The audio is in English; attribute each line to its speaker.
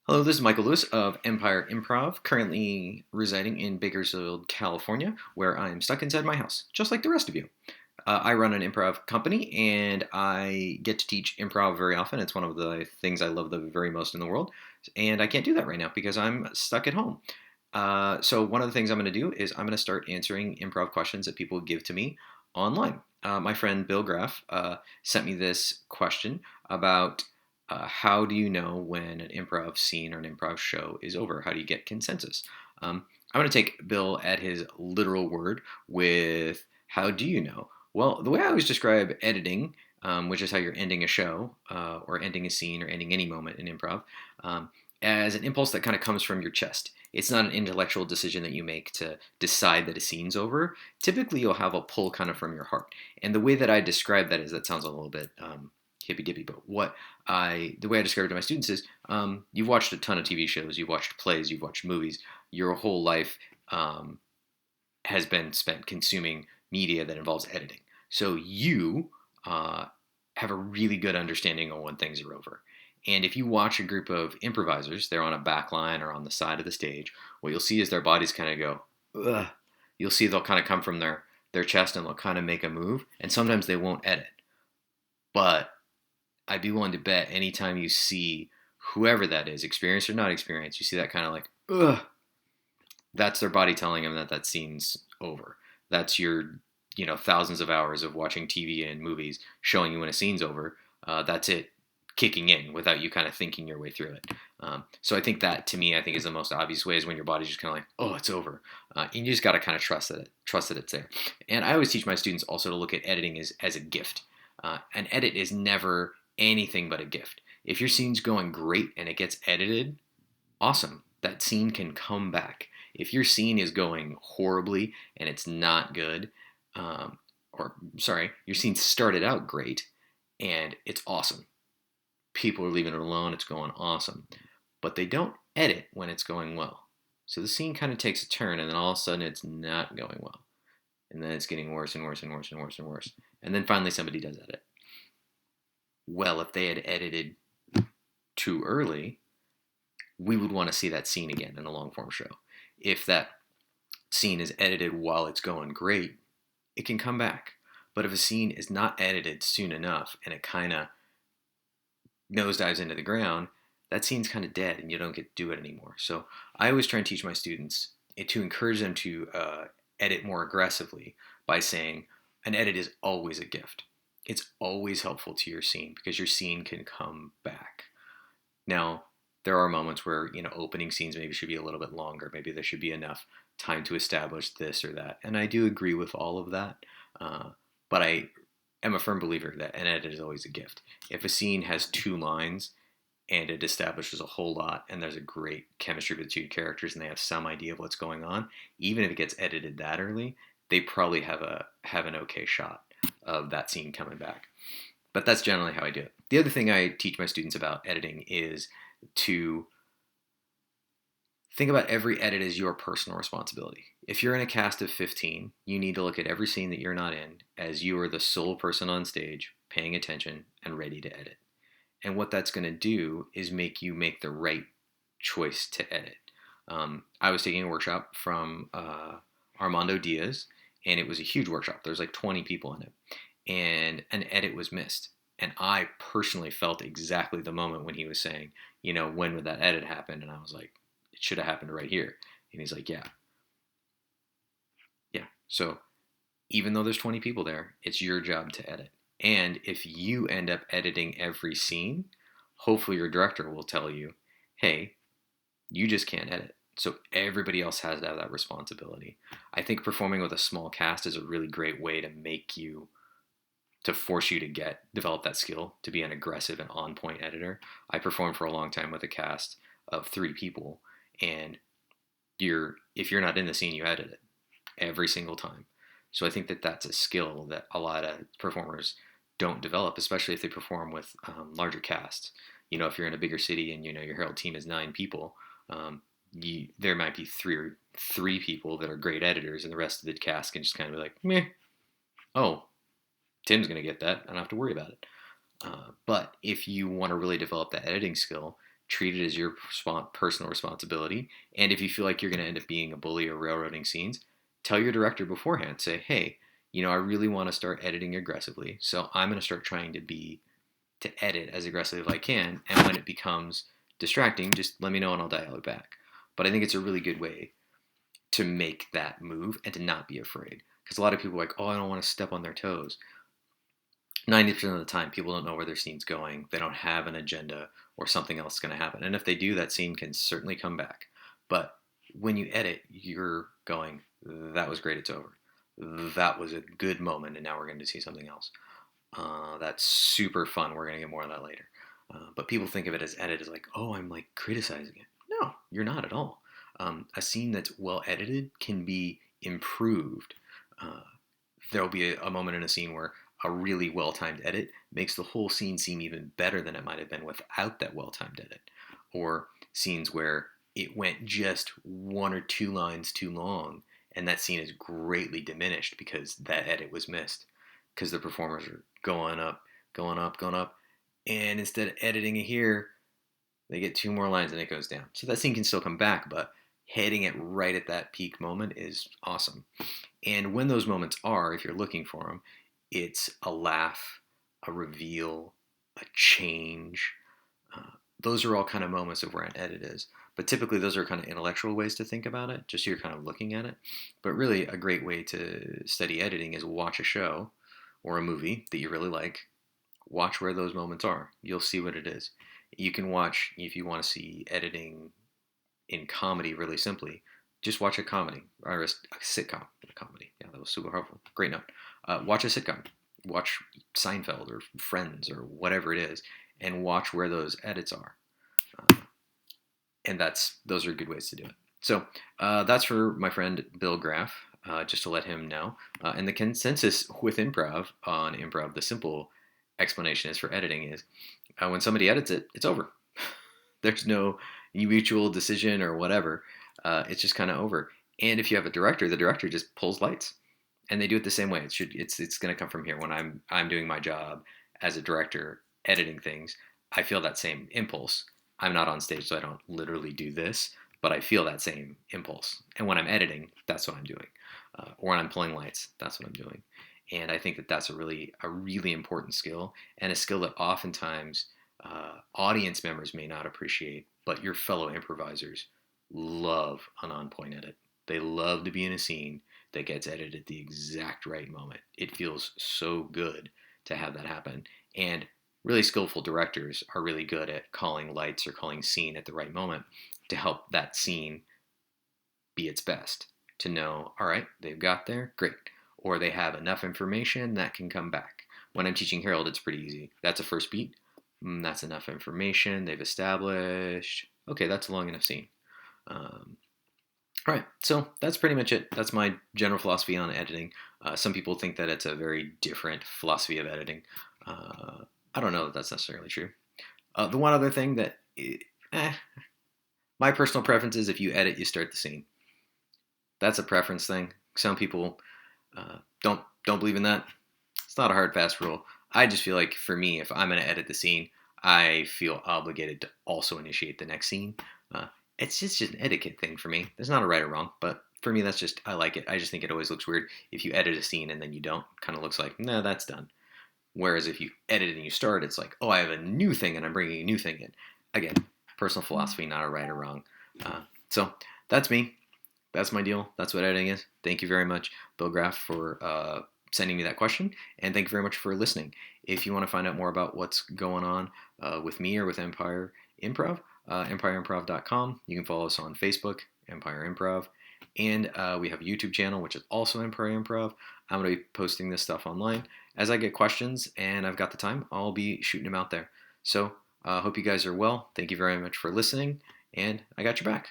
Speaker 1: Hello, this is Michael Lewis of Empire Improv, currently residing in Bakersfield, California, where I'm stuck inside my house, just like the rest of you. I run an improv company and I get to teach improv very often. It's one of the things I love the very most in the world. And I can't do that right now because I'm stuck at home. So, one of the things I'm going to do is I'm going to start answering improv questions that people give to me online. My friend Bill Graff sent me this question about how do you know when an improv scene or an improv show is over? How do you get consensus? I'm going to take Bill at his literal word with how do you know? Well, the way I always describe editing, which is how you're ending a show or ending a scene or ending any moment in improv, um, as an impulse that kind of comes from your chest. It's not an intellectual decision that you make to decide that a scene's over. Typically, you'll have a pull kind of from your heart. And the way that I describe that is that sounds a little bit hippy dippy, but the way I describe it to my students is you've watched a ton of TV shows, you've watched plays, you've watched movies. Your whole life has been spent consuming media that involves editing. So you have a really good understanding on when things are over. And if you watch a group of improvisers, they're on a back line or on the side of the stage, what you'll see is their bodies kind of go, ugh. You'll see they'll kind of come from their chest and they'll kind of make a move. And sometimes they won't edit. But I'd be willing to bet anytime you see whoever that is, experienced or not experienced, you see that kind of like, ugh, that's their body telling them that that scene's over. That's your, thousands of hours of watching TV and movies showing you when a scene's over. That's it kicking in without you kind of thinking your way through it. So I think that to me, I think is the most obvious way is when your body's just kind of like, oh, it's over. And you just got to kind of trust that it's there. And I always teach my students also to look at editing as a gift. An edit is never anything but a gift. If your scene's going great and it gets edited, awesome. That scene can come back. If your scene is going horribly and it's not good, your scene started out great and it's awesome. People are leaving it alone, it's going awesome. But they don't edit when it's going well. So the scene kind of takes a turn and then all of a sudden it's not going well. And then it's getting worse and worse and worse and worse and worse. And then finally somebody does edit. Well, if they had edited too early, we would want to see that scene again in a long form show. If that scene is edited while it's going great, it can come back. But if a scene is not edited soon enough and it kind of nosedives into the ground, that scene's kind of dead and you don't get to do it anymore. So I always try and teach my students to encourage them to edit more aggressively by saying an edit is always a gift. It's always helpful to your scene because your scene can come back. Now, there are moments where, opening scenes maybe should be a little bit longer. Maybe there should be enough time to establish this or that. And I do agree with all of that. But I am a firm believer that an edit is always a gift. If a scene has 2 lines and it establishes a whole lot and there's a great chemistry with 2 characters and they have some idea of what's going on, even if it gets edited that early, they probably have an okay shot of that scene coming back. But that's generally how I do it. The other thing I teach my students about editing is to think about every edit as your personal responsibility. If you're in a cast of 15, you need to look at every scene that you're not in as you are the sole person on stage, paying attention and ready to edit. And what that's going to do is make you make the right choice to edit. I was taking a workshop from Armando Diaz, and it was a huge workshop. There's like 20 people in it, and an edit was missed. And I personally felt exactly the moment when he was saying, when would that edit happen? And I was like, it should have happened right here. And he's like, yeah. So even though there's 20 people there, it's your job to edit. And if you end up editing every scene, hopefully your director will tell you, hey, you just can't edit. So everybody else has to have that responsibility. I think performing with a small cast is a really great way to force you to develop that skill to be an aggressive and on-point editor. I performed for a long time with a cast of 3 people, and if you're not in the scene, you edit it every single time. So I think that that's a skill that a lot of performers don't develop, especially if they perform with larger casts. If you're in a bigger city and your Herald team is 9 people, there might be three people that are great editors, and the rest of the cast can just kind of be like, meh. Oh, Tim's going to get that. I don't have to worry about it. But if you want to really develop that editing skill, treat it as your personal responsibility. And if you feel like you're going to end up being a bully or railroading scenes, tell your director beforehand. Say, hey, I really want to start editing aggressively, so I'm going to start trying to edit as aggressively as I can. And when it becomes distracting, just let me know and I'll dial it back. But I think it's a really good way to make that move and to not be afraid. Because a lot of people are like, oh, I don't want to step on their toes. 90% of the time, people don't know where their scene's going. They don't have an agenda or something else is going to happen. And if they do, that scene can certainly come back. But when you edit, you're going, that was great, it's over. That was a good moment, and now we're going to see something else. That's super fun. We're going to get more of that later. But people think of it as edit as like, oh, I'm like criticizing it. No, you're not at all. A scene that's well edited can be improved. There'll be a moment in a scene where a really well-timed edit makes the whole scene seem even better than it might have been without that well-timed edit. Or scenes where it went just 1 or 2 lines too long, and that scene is greatly diminished because that edit was missed. Because the performers are going up, going up, going up, and instead of editing it here, they get 2 more lines and it goes down. So that scene can still come back, but hitting it right at that peak moment is awesome. And when those moments are, if you're looking for them, it's a laugh, a reveal, a change. Those are all kind of moments of where an edit is. But typically those are kind of intellectual ways to think about it, just so you're kind of looking at it. But really a great way to study editing is watch a show or a movie that you really like. Watch where those moments are. You'll see what it is. You can watch, if you want to see editing in comedy really simply, just watch a comedy, or a sitcom. Comedy. Yeah, that was super helpful. Great note. Watch a sitcom. Watch Seinfeld or Friends or whatever it is, and watch where those edits are. And those are good ways to do it. So that's for my friend Bill Graff, just to let him know. And the consensus with improv on improv, the simple explanation is for editing is when somebody edits it, it's over. There's no mutual decision or whatever. It's just kind of over. And if you have a director, the director just pulls lights, and they do it the same way. It's going to come from here. When I'm doing my job as a director, editing things, I feel that same impulse. I'm not on stage, so I don't literally do this, but I feel that same impulse. And when I'm editing, that's what I'm doing. Or when I'm pulling lights, that's what I'm doing. And I think that that's a really important skill, and a skill that oftentimes audience members may not appreciate, but your fellow improvisers love an on-point edit. They love to be in a scene that gets edited at the exact right moment. It feels so good to have that happen. And really skillful directors are really good at calling lights or calling scene at the right moment to help that scene be its best. To know, all right, they've got there, great. Or they have enough information that can come back. When I'm teaching Harold, it's pretty easy. That's a first beat. That's enough information they've established. Okay, that's a long enough scene. All right, so that's pretty much it. That's my general philosophy on editing. Some people think that it's a very different philosophy of editing. I don't know that that's necessarily true. The one other thing that, my personal preference is if you edit, you start the scene. That's a preference thing. Some people don't believe in that. It's not a hard, fast rule. I just feel like for me, if I'm going to edit the scene, I feel obligated to also initiate the next scene. It's just an etiquette thing for me. There's not a right or wrong, but for me, I like it. I just think it always looks weird if you edit a scene and then you don't. Kind of looks like, no, that's done. Whereas if you edit and you start, it's like, oh, I have a new thing and I'm bringing a new thing in. Again, personal philosophy, not a right or wrong. So that's me. That's my deal. That's what editing is. Thank you very much, Bill Graff, for sending me that question. And thank you very much for listening. If you want to find out more about what's going on with me or with Empire Improv, empireimprov.com. You can follow us on Facebook, Empire Improv. And we have a YouTube channel, which is also Empire Improv. I'm going to be posting this stuff online. As I get questions and I've got the time, I'll be shooting them out there. So hope you guys are well. Thank you very much for listening, and I got your back.